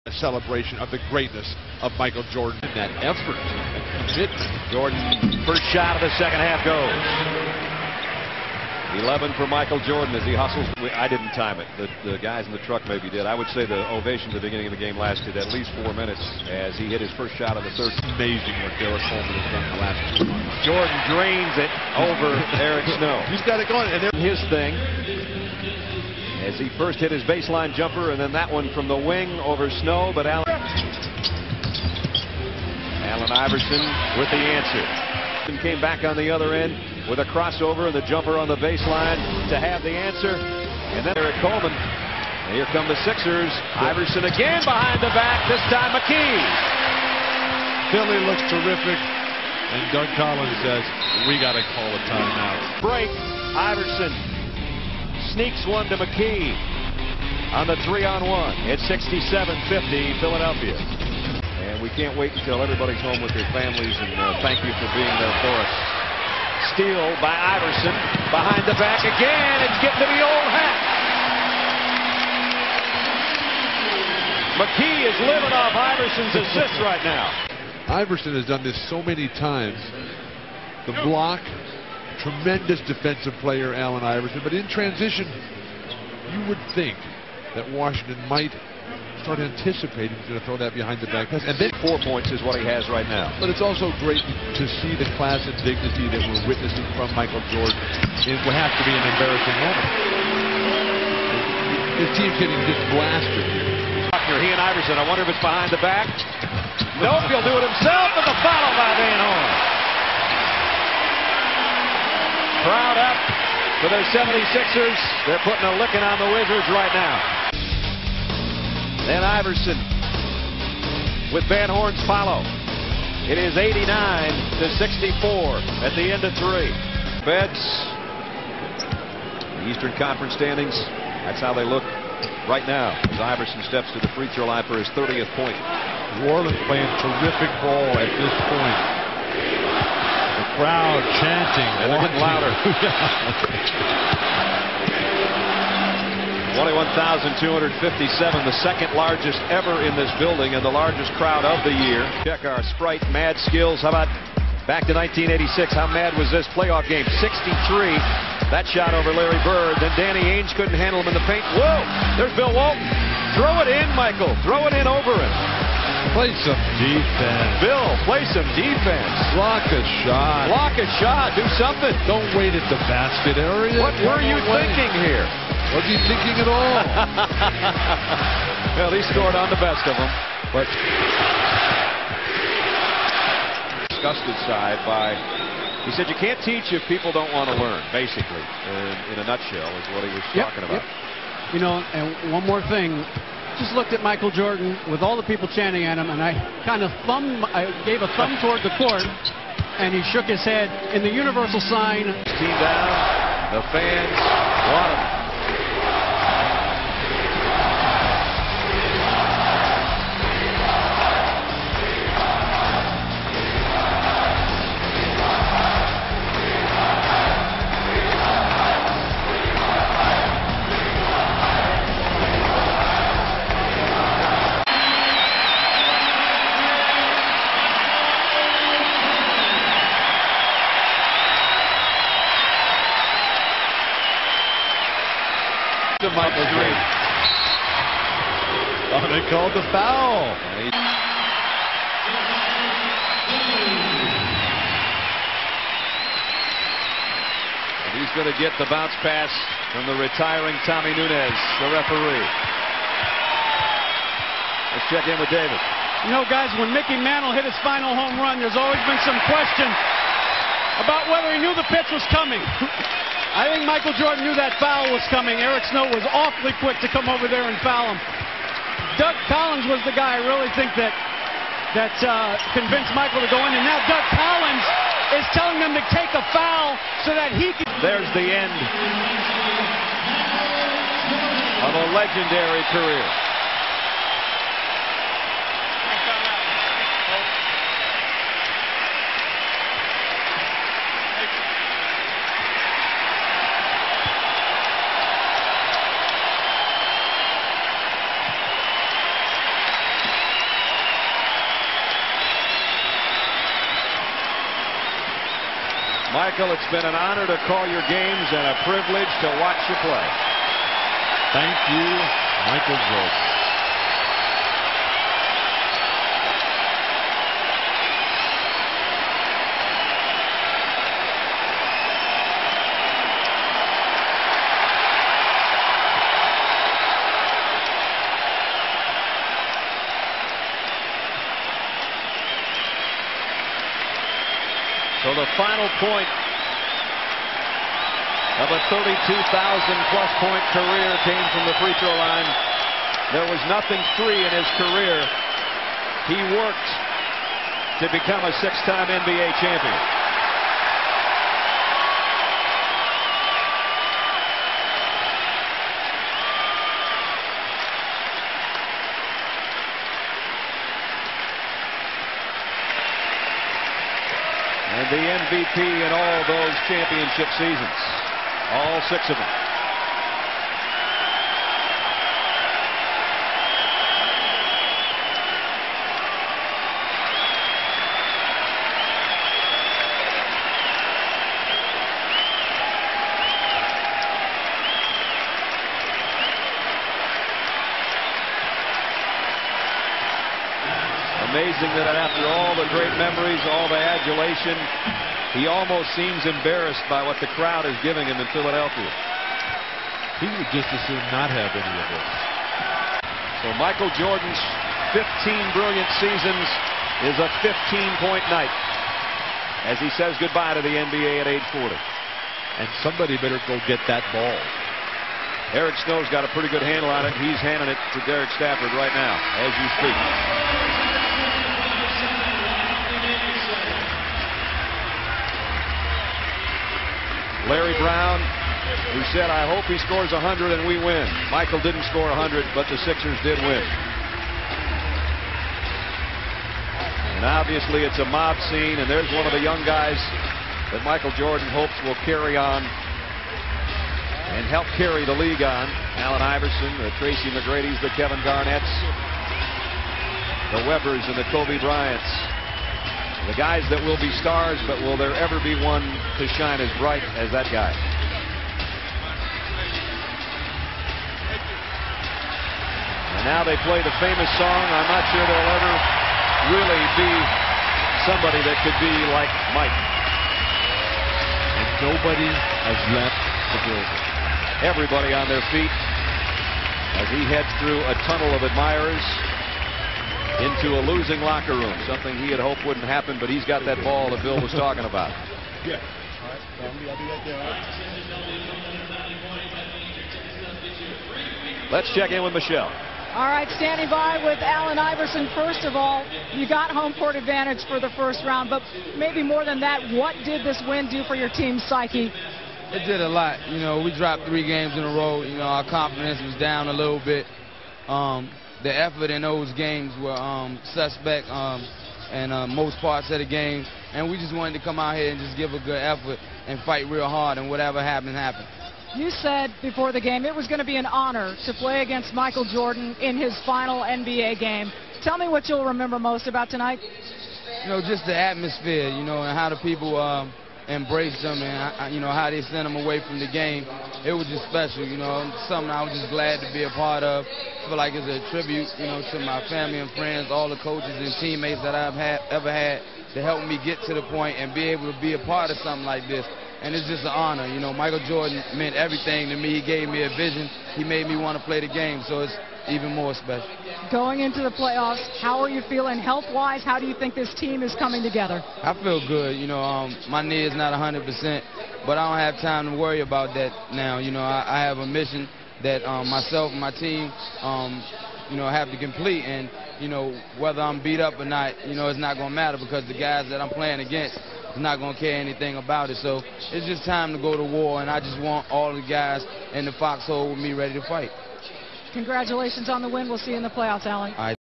A celebration of the greatness of Michael Jordan and that effort. Jordan, first shot of the second half goes. 11 for Michael Jordan as he hustles. I didn't time it. The guys in the truck maybe did. I would say the ovation at the beginning of the game lasted at least 4 minutes as he hit his first shot of the third. Amazing what Derek Coleman has done in the last 2 months. Jordan drains it over Eric Snow. He's got it going. And his thing as he first hit his baseline jumper, and then that one from the wing over Snow, but Allen Iverson with the answer. And came back on the other end with a crossover and the jumper on the baseline to have the answer. And then Eric Coleman. And here come the Sixers. Iverson again behind the back, this time McKee. Philly looks terrific. And Doug Collins says, we got to call a timeout. Break. Iverson sneaks one to McKee on the 3-on-1. It's 67-50 Philadelphia. And we can't wait until everybody's home with their families, and thank you for being there for us. Steal by Iverson. Behind the back again. It's getting to the old hat. McKee is living off Iverson's assists right now. Iverson has done this so many times. The block, tremendous defensive player, Allen Iverson. But in transition, you would think that Washington might start anticipating he's going to throw that behind the back. And then 4 points is what he has right now. But it's also great to see the class and dignity that we're witnessing from Michael Jordan. It will have to be an embarrassing moment. His team's getting just blasted here. He and Iverson, I wonder if it's behind the back. Nope, he'll do it himself, and the foul by Van Horn. Crowd up for their 76ers. They're putting a licking on the Wizards right now. Then Iverson with Van Horn's follow. It is 89-64 at the end of 3. Beds. The Eastern Conference standings. That's how they look right now as Iverson steps to the free throw line for his 30th point. New Orleans playing terrific ball at this point. The crowd chanting. And they're getting louder. 21,257, the second largest ever in this building and the largest crowd of the year. Check our Sprite Mad skills. How about back to 1986? How mad was this playoff game? 63. That shot over Larry Bird. Then Danny Ainge couldn't handle him in the paint. Whoa! There's Bill Walton. Throw it in, Michael. Throw it in over him. Play some defense. Bill, play some defense. Block a shot. Block a shot. Do something. Don't wait at the basket area. What were you thinking here? Was he thinking at all? Well, he scored on the best of them. But disgusted side by, he said you can't teach if people don't want to learn, basically, in a nutshell is what he was talking about. You know, and one more thing. Just looked at Michael Jordan with all the people chanting at him, and I gave a thumb toward the court, and he shook his head in the universal sign. Team down, the fans want him. Michael Jordan. Oh, they called the foul. And he's going to get the bounce pass from the retiring Tommy Nunez, the referee. Let's check in with David. You know, guys, when Mickey Mantle hit his final home run, there's always been some question about whether he knew the pitch was coming. I think Michael Jordan knew that foul was coming. Eric Snow was awfully quick to come over there and foul him. Doug Collins was the guy I really think that convinced Michael to go in. And now Doug Collins is telling them to take a foul so that he can. There's the end of a legendary career. Michael, it's been an honor to call your games and a privilege to watch you play. Thank you, Michael Jordan. So the final point of a 32,000-plus point career came from the free throw line. There was nothing free in his career. He worked to become a six-time NBA champion. And the MVP in all those championship seasons. All 6 of them. Amazing that after all the great memories, all the adulation, he almost seems embarrassed by what the crowd is giving him in Philadelphia. He would just as soon not have any of this. So Michael Jordan's 15 brilliant seasons is a 15-point night as he says goodbye to the NBA at age 40. And somebody better go get that ball. Eric Snow's got a pretty good handle on it. He's handing it to Derek Stafford right now as you speak. Larry Brown, who said, "I hope he scores 100 and we win." Michael didn't score 100, but the Sixers did win. And obviously it's a mob scene, and there's one of the young guys that Michael Jordan hopes will carry on and help carry the league on. Allen Iverson, the Tracy McGrady's, the Kevin Garnett's, the Webbers and the Kobe Bryants. The guys that will be stars, but will there ever be one to shine as bright as that guy? And now they play the famous song. I'm not sure there'll ever really be somebody that could be like Mike. And nobody has left the building. Everybody on their feet as he heads through a tunnel of admirers into a losing locker room, something he had hoped wouldn't happen, but he's got that ball that Bill was talking about. Yeah. Let's check in with Michelle. All right, standing by with Allen Iverson. First of all, you got home court advantage for the first round, but maybe more than that, what did this win do for your team's psyche? It did a lot. You know, we dropped 3 games in a row. You know, our confidence was down a little bit. The effort in those games were suspect in most parts of the game, and we just wanted to come out here and just give a good effort and fight real hard, and whatever happened, happened. You said before the game it was going to be an honor to play against Michael Jordan in his final NBA game. Tell me what you'll remember most about tonight. You know, just the atmosphere, you know, and how the people embraced him, and you know, how they sent him away from the game. It was just special, you know, something I was just glad to be a part of. I feel like it's a tribute, you know, to my family and friends, all the coaches and teammates that I've ever had to help me get to the point and be able to be a part of something like this. And it's just an honor. You know, Michael Jordan meant everything to me. He gave me a vision. He made me want to play the game, so it's even more special. Going into the playoffs, how are you feeling health-wise? How do you think this team is coming together? I feel good. You know, my knee is not 100%, but I don't have time to worry about that now. You know, I have a mission that myself and my team, you know, have to complete. And, you know, whether I'm beat up or not, you know, it's not going to matter because the guys that I'm playing against is not going to care anything about it. So it's just time to go to war, and I just want all the guys in the foxhole with me ready to fight. Congratulations on the win. We'll see you in the playoffs, Allen.